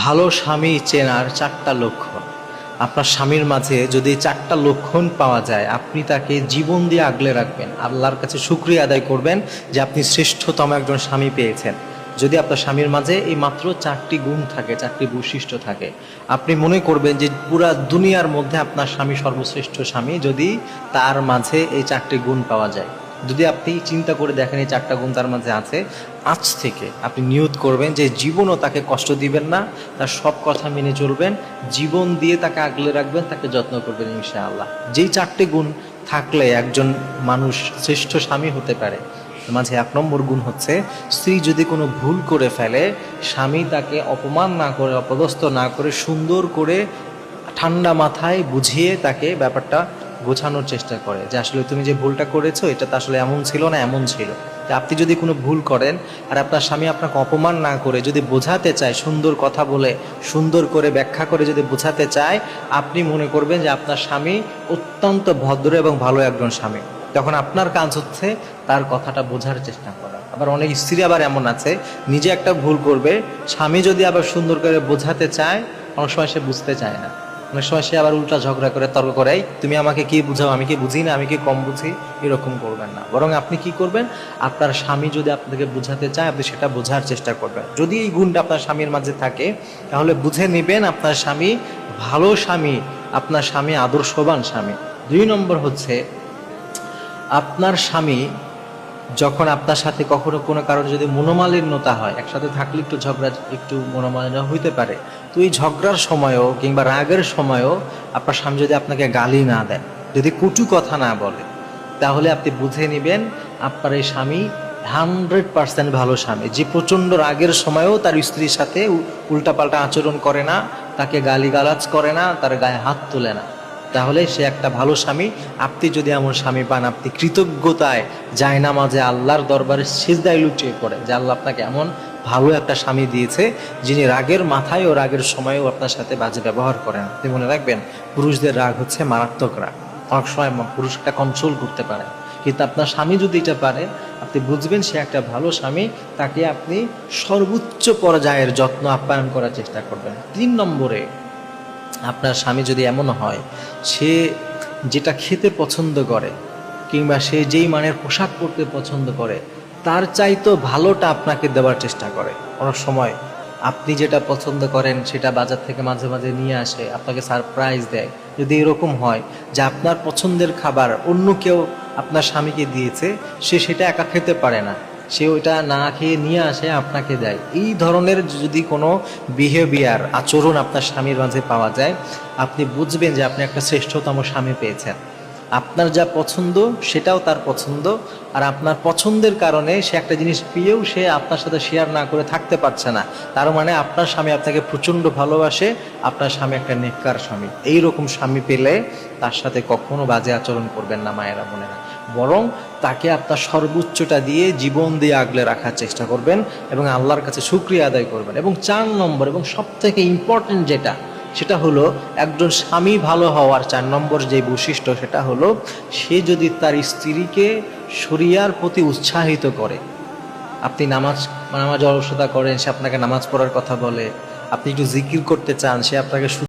ভালো স্বামী চেনার 4টা লক্ষণ। আপনার স্বামীর মাঝে যদি 4টা লক্ষণ পাওয়া যায়, আপনি তাকে জীবন দিয়ে আগলে রাখবেন, আল্লাহর কাছে শুকরিয়া আদায় করবেন যে আপনি শ্রেষ্ঠতম একজন স্বামী পেয়েছেন। যদি আপনার স্বামীর মাঝে এই মাত্র 4টি গুণ থাকে, 4টি বৈশিষ্ট্য থাকে, আপনি মনে করবেন যে পুরা দুনিয়ার মধ্যে আপনার স্বামী সর্বশ্রেষ্ঠ স্বামী, যদি তার মাঝে এই 4টি গুণ পাওয়া যায়। যদি আপনি চিন্তা করে দেখেন এই 4টা গুণ তার মাঝে আছে, আজ থেকে আপনি নিয়ত করবেন যে জীবনও তাকে কষ্ট দিবেন না, তার সব কথা মেনে চলবেন, জীবন দিয়ে তাকে আগলে রাখবেন, তাকে যত্ন করবেন ইনশাআল্লাহ। যেই 4টে গুণ থাকলে একজন মানুষ শ্রেষ্ঠ স্বামী হতে পারে। মাঝে 1 নম্বর গুণ হচ্ছে, স্ত্রী যদি কোনো ভুল করে ফেলে, স্বামী তাকে অপমান না করে, অপদস্থ না করে, সুন্দর করে ঠান্ডা মাথায় বুঝিয়ে তাকে ব্যাপারটা বোঝানোর চেষ্টা করে যে আসলে তুমি যে ভুলটা করেছো এটা তো আসলে এমন ছিল না, এমন ছিল। আপনি যদি কোনো ভুল করেন আর আপনার স্বামী আপনাকে অপমান না করে যদি বোঝাতে চায়, সুন্দর কথা বলে, সুন্দর করে ব্যাখ্যা করে যদি বোঝাতে চায়, আপনি মনে করবেন যে আপনার স্বামী অত্যন্ত ভদ্র এবং ভালো একজন স্বামী। তখন আপনার কাজ হচ্ছে তার কথাটা বোঝার চেষ্টা করা। আবার অনেক স্ত্রী আবার এমন আছে, নিজে একটা ভুল করবে, স্বামী যদি আবার সুন্দর করে বোঝাতে চায়, অনেক সময় সে বুঝতে চায় না। অনেক সময় সে আবার উল্টা ঝগড়া করে, তর্ক করে, তুমি আমাকে কি বুঝাও, আমি কি বুঝি না, আমি কি কম বুঝি। এরকম করবেন না, বরং আপনি কি করবেন, আপনার স্বামী যদি আপনাকে বোঝাতে চায়, আপনি সেটা বোঝার চেষ্টা করবেন। যদি এই গুণটা আপনার স্বামীর মাঝে থাকে, তাহলে বুঝে নেবেন আপনার স্বামী ভালো স্বামী, আপনার স্বামী আদর্শবান স্বামী। 2 নম্বর হচ্ছে, আপনার স্বামী যখন আপনার সাথে কখনো কোনো কারণে যদি মনোমালিন্যতা হয়, একসাথে থাকলে একটু ঝগড়া, একটু মনোমালিন্য হইতে পারে, তো এই ঝগড়ার সময়ও কিংবা রাগের সময়ও আপনার স্বামী যদি আপনাকে গালি না দেন, যদি কটু কথা না বলে, তাহলে আপনি বুঝে নেবেন আপনার এই স্বামী 100% ভালো স্বামী, যে প্রচণ্ড রাগের সময়ও তার স্ত্রীর সাথে উল্টাপাল্টা আচরণ করে না, তাকে গালিগালাজ করে না, তার গায়ে হাত তোলে না। তাহলে সে একটা ভালো স্বামী। আপনি যদি এমন স্বামী পান, আপনি কৃতজ্ঞতায় জায়নামাজে আল্লাহর দরবারে সিজদায় লুটিয়ে পড়ে যে আল্লাহ আপনাকে এমন ভালো একটা স্বামী দিয়েছে, যিনি রাগের মাথায় ও রাগের সময়েও আপনার সাথে বাজে ব্যবহার করেন। আপনি মনে রাখবেন, পুরুষদের রাগ হচ্ছে মারাত্মক রাগ, অনেক সময় পুরুষটা কন্ট্রোল করতে পারে, কিন্তু আপনার স্বামী যদি এটা পারে, আপনি বুঝবেন সে একটা ভালো স্বামী। তাকে আপনি সর্বোচ্চ পর্যায়ের যত্ন আপ্যায়ন করার চেষ্টা করবেন। 3 নম্বরে, আপনার স্বামী যদি এমন হয়, সে যেটা খেতে পছন্দ করে কিংবা সে যেই মানের পোশাক পরতে পছন্দ করে, তার চাইতো ভালোটা আপনাকে দেওয়ার চেষ্টা করে। অনেক সময় আপনি যেটা পছন্দ করেন সেটা বাজার থেকে মাঝে মাঝে নিয়ে আসে, আপনাকে সারপ্রাইজ দেয়। যদি এরকম হয় যে আপনার পছন্দের খাবার অন্য কেউ আপনার স্বামীকে দিয়েছে, সে সেটা একা খেতে পারে না, সে ওইটা না খেয়ে নিয়ে আসে আপনাকে দেয়, এই ধরনের যদি কোনো বিহেভিয়ার, আচরণ আপনার স্বামীর মাঝে পাওয়া যায়, আপনি বুঝবেন যে আপনি একটা শ্রেষ্ঠতম স্বামী পেয়েছেন। আপনার যা পছন্দ সেটাও তার পছন্দ, আর আপনার পছন্দের কারণে সে একটা জিনিস পেয়েও সে আপনার সাথে শেয়ার না করে থাকতে পারছে না, তার মানে আপনার স্বামী আপনাকে প্রচণ্ড ভালোবাসে, আপনার স্বামী একটা নেককার স্বামী। এইরকম স্বামী পেলে তার সাথে কখনো বাজে আচরণ করবেন না মায়েরা, বোনেরা, বরং তাকে আপনার সর্বোচ্চটা দিয়ে জীবন দিয়ে আগলে রাখার চেষ্টা করবেন এবং আল্লাহর কাছে শুকরিয়া আদায় করবেন। এবং 4 নম্বর এবং সব থেকে ইম্পর্টেন্ট যেটা, সেটা হলো একজন স্বামী ভালো হওয়ার 4 নম্বর যে বৈশিষ্ট্য, সেটা হলো সে যদি তার স্ত্রীকে শরিয়ার প্রতি উৎসাহিত করে। আপনি নামাজ অলসতা করেন, সে আপনাকে নামাজ পড়ার কথা বলে, আপনি একটু জিকির করতে চান, সে আপনাকে